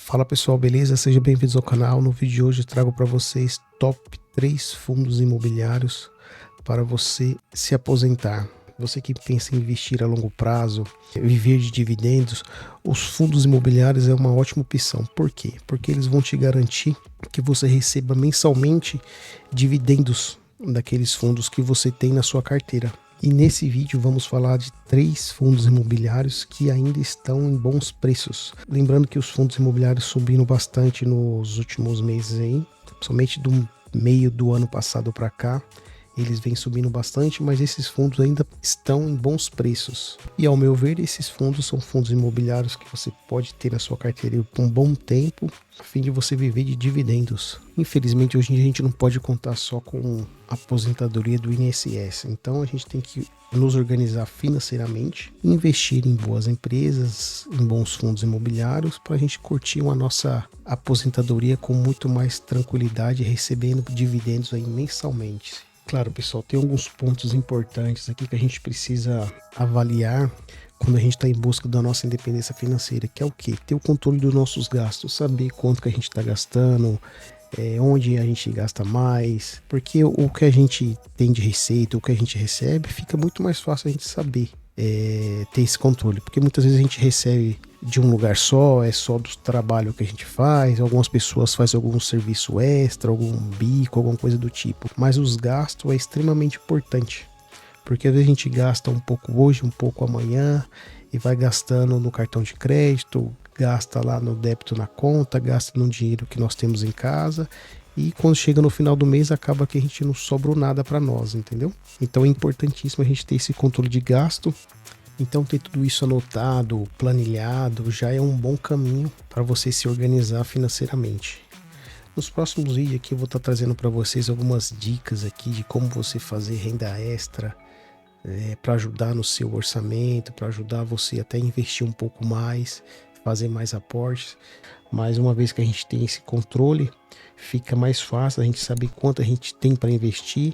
Fala pessoal, beleza? Sejam bem-vindos ao canal. No vídeo de hoje eu trago para vocês top 3 fundos imobiliários para você se aposentar. Você que pensa em investir a longo prazo, viver de dividendos, os fundos imobiliários é uma ótima opção. Por quê? Porque eles vão te garantir que você receba mensalmente dividendos daqueles fundos que você tem na sua carteira. E nesse vídeo vamos falar de 3 fundos imobiliários que ainda estão em bons preços. Lembrando que os fundos imobiliários subiram bastante nos últimos meses aí, somente do meio do ano passado para cá. Eles vêm subindo bastante, mas esses fundos ainda estão em bons preços. E ao meu ver, esses fundos são fundos imobiliários que você pode ter na sua carteira por um bom tempo, a fim de você viver de dividendos. Infelizmente, hoje em dia a gente não pode contar só com a aposentadoria do INSS. Então a gente tem que nos organizar financeiramente, investir em boas empresas, em bons fundos imobiliários, para a gente curtir a nossa aposentadoria com muito mais tranquilidade, recebendo dividendos aí mensalmente. Claro, pessoal, tem alguns pontos importantes aqui que a gente precisa avaliar quando a gente está em busca da nossa independência financeira, que é o quê? Ter o controle dos nossos gastos, saber quanto que a gente está gastando, onde a gente gasta mais, porque o que a gente tem de receita, o que a gente recebe, fica muito mais fácil a gente saber ter esse controle, porque muitas vezes a gente recebe de um lugar só, é só do trabalho que a gente faz, algumas pessoas fazem algum serviço extra, algum bico, alguma coisa do tipo, mas os gastos é extremamente importante, porque às vezes a gente gasta um pouco hoje, um pouco amanhã, e vai gastando no cartão de crédito, gasta lá no débito na conta, gasta no dinheiro que nós temos em casa, e quando chega no final do mês acaba que a gente não sobrou nada para nós, entendeu? Então é importantíssimo a gente ter esse controle de gasto. Então ter tudo isso anotado, planilhado, já é um bom caminho para você se organizar financeiramente. Nos próximos vídeos aqui eu vou estar trazendo para vocês algumas dicas aqui de como você fazer renda extra, para ajudar no seu orçamento, para ajudar você até investir um pouco mais, fazer mais aportes. Mas uma vez que a gente tem esse controle, fica mais fácil a gente saber quanto a gente tem para investir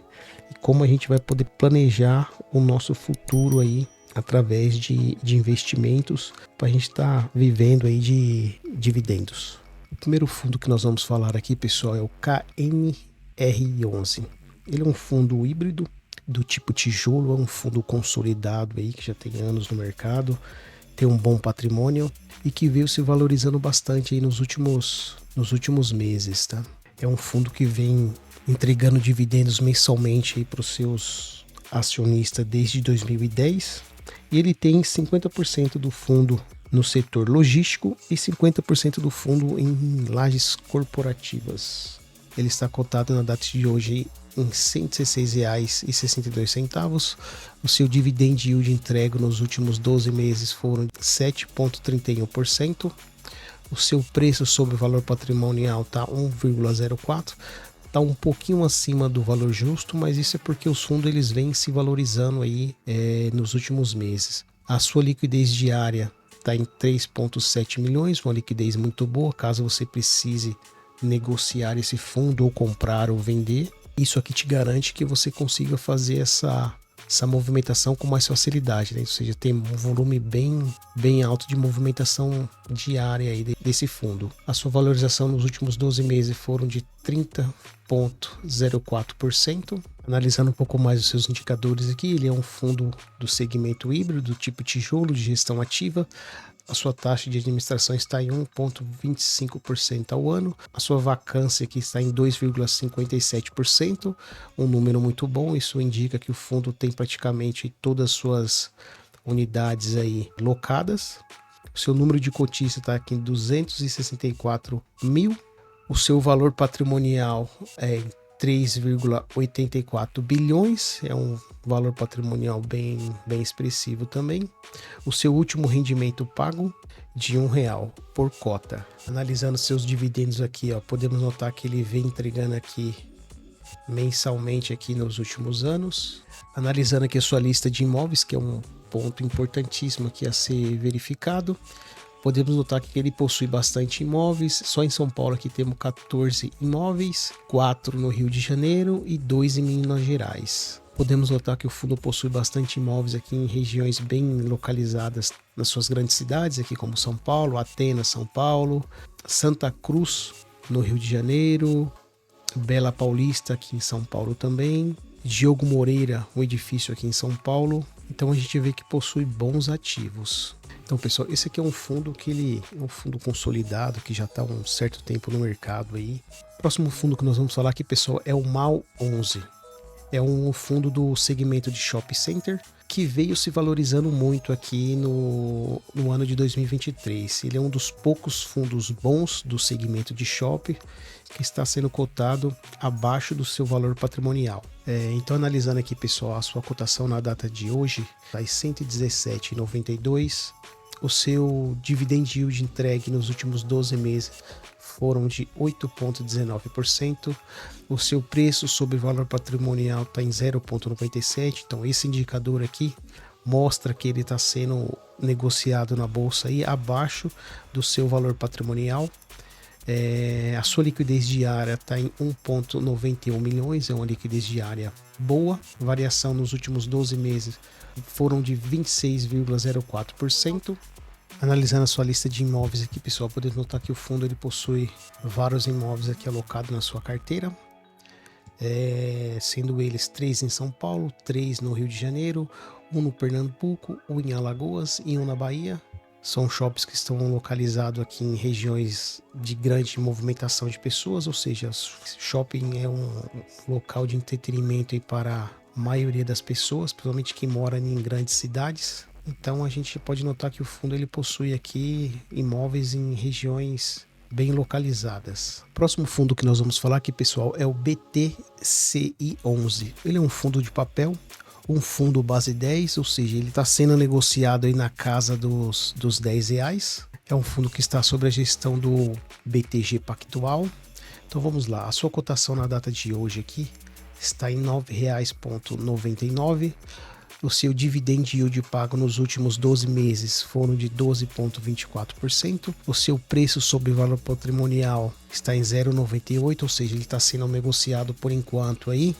e como a gente vai poder planejar o nosso futuro aí através de investimentos para a gente estar vivendo aí de dividendos. O primeiro fundo que nós vamos falar aqui, pessoal, é o KNR11. Ele é um fundo híbrido do tipo tijolo, é um fundo consolidado aí que já tem anos no mercado, tem um bom patrimônio e que veio se valorizando bastante aí nos últimos meses, tá? É um fundo que vem entregando dividendos mensalmente para os seus acionistas desde 2010. E ele tem 50% do fundo no setor logístico e 50% do fundo em lajes corporativas. Ele está cotado na data de hoje em R$ 116,62. O seu dividend yield entregue nos últimos 12 meses foram 7,31%. O seu preço sobre o valor patrimonial está 1,04%. Está um pouquinho acima do valor justo, mas isso é porque os fundos eles vêm se valorizando aí nos últimos meses. A sua liquidez diária está em 3,7 milhões, uma liquidez muito boa, caso você precise negociar esse fundo ou comprar ou vender. Isso aqui te garante que você consiga fazer essa movimentação com mais facilidade, né? Ou seja, tem um volume bem alto de movimentação diária aí desse fundo. A sua valorização nos últimos 12 meses foram de 30,04%. Analisando um pouco mais os seus indicadores aqui, ele é um fundo do segmento híbrido, do tipo tijolo, de gestão ativa. A sua taxa de administração está em 1,25% ao ano. A sua vacância aqui está em 2,57%, um número muito bom. Isso indica que o fundo tem praticamente todas as suas unidades aí locadas. O seu número de cotistas está aqui em 264 mil. O seu valor patrimonial é 3,84 bilhões, é um valor patrimonial bem expressivo também. O seu último rendimento pago de R$1 por cota. Analisando seus dividendos aqui, ó, podemos notar que ele vem entregando aqui mensalmente aqui nos últimos anos. Analisando aqui a sua lista de imóveis, que é um ponto importantíssimo aqui a ser verificado. Podemos notar que ele possui bastante imóveis. Só em São Paulo aqui temos 14 imóveis, 4 no Rio de Janeiro e 2 em Minas Gerais. Podemos notar que o fundo possui bastante imóveis aqui em regiões bem localizadas nas suas grandes cidades, aqui como São Paulo, Atenas, São Paulo, Santa Cruz, no Rio de Janeiro, Bela Paulista, aqui em São Paulo também, Diogo Moreira, um edifício aqui em São Paulo. Então a gente vê que possui bons ativos. Então, pessoal, esse aqui é um fundo que ele é um fundo consolidado, que já está há um certo tempo no mercado aí. Próximo fundo que nós vamos falar aqui, pessoal, é o MAL 11. É um fundo do segmento de shopping center que veio se valorizando muito aqui no ano de 2023. Ele é um dos poucos fundos bons do segmento de shopping que está sendo cotado abaixo do seu valor patrimonial. Então, analisando aqui, pessoal, a sua cotação na data de hoje está em R$ 117,92. O seu dividend yield entregue nos últimos 12 meses foram de 8,19%. O seu preço sobre valor patrimonial está em 0,97%. Então, esse indicador aqui mostra que ele está sendo negociado na bolsa aí abaixo do seu valor patrimonial. A sua liquidez diária está em 1,91 milhões, é uma liquidez diária boa. Variação nos últimos 12 meses foram de 26,04%. Analisando a sua lista de imóveis aqui, pessoal, podemos notar que o fundo ele possui vários imóveis aqui alocados na sua carteira, sendo eles 3 em São Paulo, 3 no Rio de Janeiro, 1 no Pernambuco, 1 em Alagoas e 1 na Bahia. São shoppings que estão localizados aqui em regiões de grande movimentação de pessoas, ou seja, shopping é um local de entretenimento para a maioria das pessoas, principalmente quem mora em grandes cidades. Então a gente pode notar que o fundo ele possui aqui imóveis em regiões bem localizadas. Próximo fundo que nós vamos falar aqui, pessoal, é o BTCI11. Ele é um fundo de papel, um fundo base 10, ou seja, ele está sendo negociado aí na casa dos R$ 10. É um fundo que está sob a gestão do BTG Pactual. Então vamos lá, a sua cotação na data de hoje aqui está em R$ 9,99. O seu dividend yield pago nos últimos 12 meses foram de 12,24%. O seu preço sobre valor patrimonial está em 0,98, ou seja, ele está sendo negociado por enquanto aí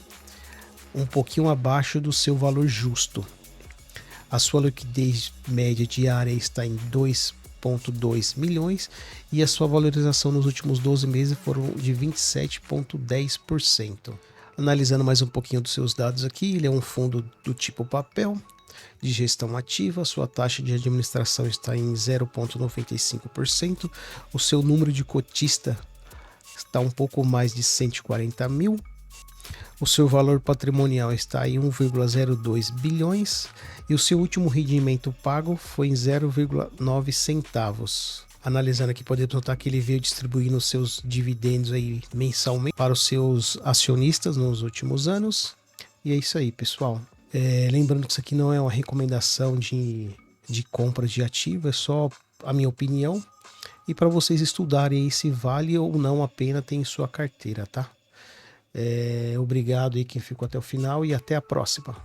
um pouquinho abaixo do seu valor justo. A sua liquidez média diária está em 2,2 milhões e a sua valorização nos últimos 12 meses foram de 27,10%. Analisando mais um pouquinho dos seus dados aqui, ele é um fundo do tipo papel, de gestão ativa, sua taxa de administração está em 0,95%, o seu número de cotista está um pouco mais de 140 mil, o seu valor patrimonial está em 1,02 bilhões e o seu último rendimento pago foi em 0,9 centavos. Analisando aqui, podemos notar que ele veio distribuindo seus dividendos aí mensalmente para os seus acionistas nos últimos anos. E é isso aí, pessoal. Lembrando que isso aqui não é uma recomendação de compra de ativo, é só a minha opinião. E para vocês estudarem aí se vale ou não a pena ter em sua carteira, tá? Obrigado aí quem ficou até o final e até a próxima.